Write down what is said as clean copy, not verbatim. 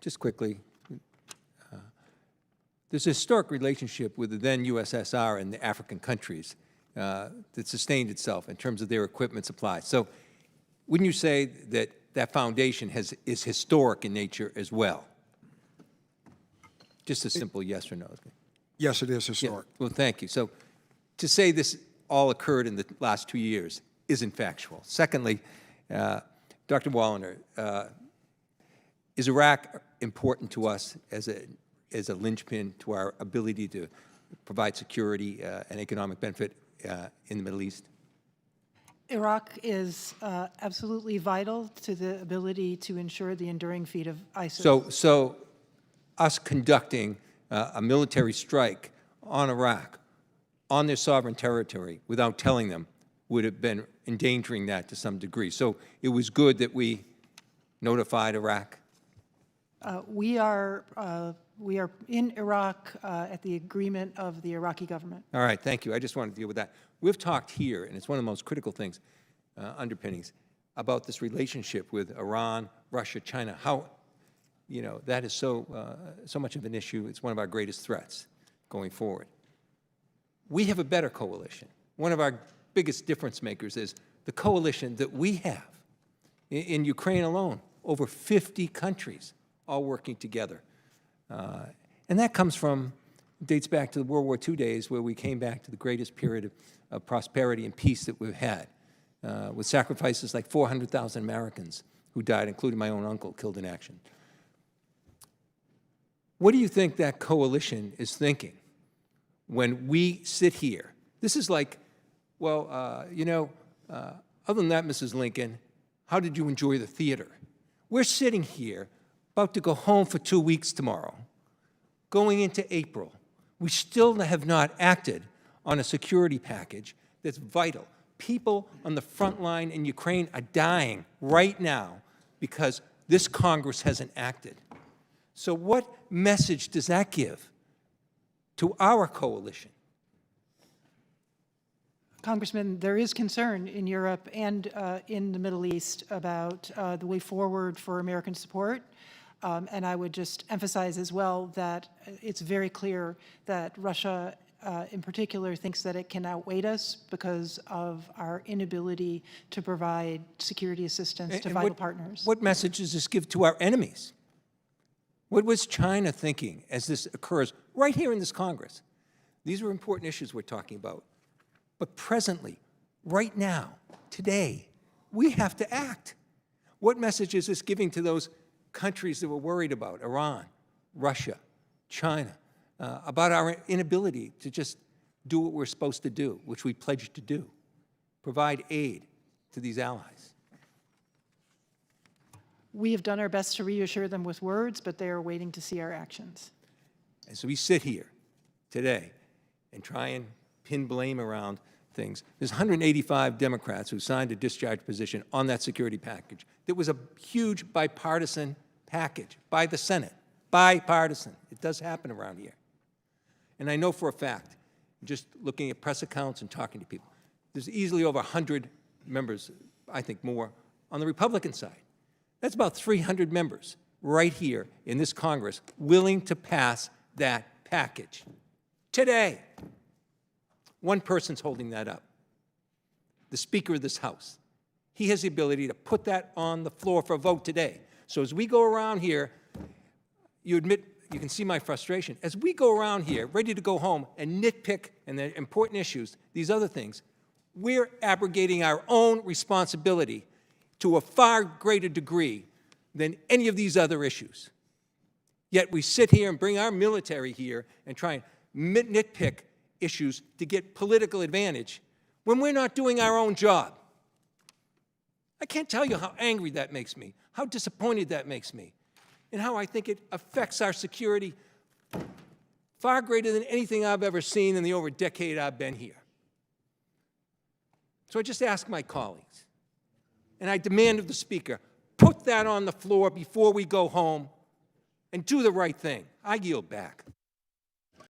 Just quickly, there's a historic relationship with the then USSR and the African countries that sustained itself in terms of their equipment supply. So wouldn't you say that that foundation is historic in nature as well? Just a simple yes or no. Yes, it is historic. Yeah. Well, thank you. So to say this all occurred in the last 2 years isn't factual. Secondly, Dr. Wallner, is Iraq important to us as a linchpin to our ability to provide security and economic benefit in the Middle East? Iraq is absolutely vital to the ability to ensure the enduring feat of ISIS. So us conducting a military strike on Iraq, on their sovereign territory, without telling them, would have been endangering that to some degree. So it was good that we notified Iraq? We are in Iraq at the agreement of the Iraqi government. All right, thank you. I just wanted to deal with that. We've talked here, and it's one of the most critical things, underpinnings, about this relationship with Iran, Russia, China, how, you know, that is so much of an issue. It's one of our greatest threats going forward. We have a better coalition. One of our biggest difference makers is the coalition that we have in Ukraine alone, over 50 countries all working together. And that comes from, dates back to the World War II days, where we came back to the greatest period of prosperity and peace that we've had, with sacrifices like 400,000 Americans who died, including my own uncle, killed in action. What do you think that coalition is thinking when we sit here? This is like, well, other than that, Mrs. Lincoln, how did you enjoy the theater? We're sitting here about to go home for 2 weeks tomorrow, going into April. We still have not acted on a security package that's vital. People on the front line in Ukraine are dying right now because this Congress hasn't acted. So what message does that give to our coalition? Congressman, there is concern in Europe and in the Middle East about the way forward for American support. And I would just emphasize as well that it's very clear that Russia in particular thinks that it can outweigh us because of our inability to provide security assistance to vital partners. What message does this give to our enemies? What was China thinking as this occurs right here in this Congress? These are important issues we're talking about. But presently, right now, today, we have to act. What message is this giving to those countries that we're worried about, Iran, Russia, China, about our inability to just do what we're supposed to do, which we pledged to do, provide aid to these allies? We have done our best to reassure them with words, but they are waiting to see our actions. And so we sit here today and try and pin blame around things. There's 185 Democrats who signed a discharge position on that security package. There was a huge bipartisan package by the Senate. Bipartisan. It does happen around here. And I know for a fact, just looking at press accounts and talking to people, there's easily over 100 members, I think more, on the Republican side. That's about 300 members right here in this Congress willing to pass that package today. One person's holding that up, the Speaker of this House. He has the ability to put that on the floor for a vote today. So as we go around here, you admit, you can see my frustration. As we go around here, ready to go home and nitpick and the important issues, these other things, we're abrogating our own responsibility to a far greater degree than any of these other issues. Yet we sit here and bring our military here and try and nitpick issues to get political advantage when we're not doing our own job. I can't tell you how angry that makes me, how disappointed that makes me, and how I think it affects our security far greater than anything I've ever seen in the over decade I've been here. So I just ask my colleagues, and I demand of the Speaker, put that on the floor before we go home and do the right thing. I yield back.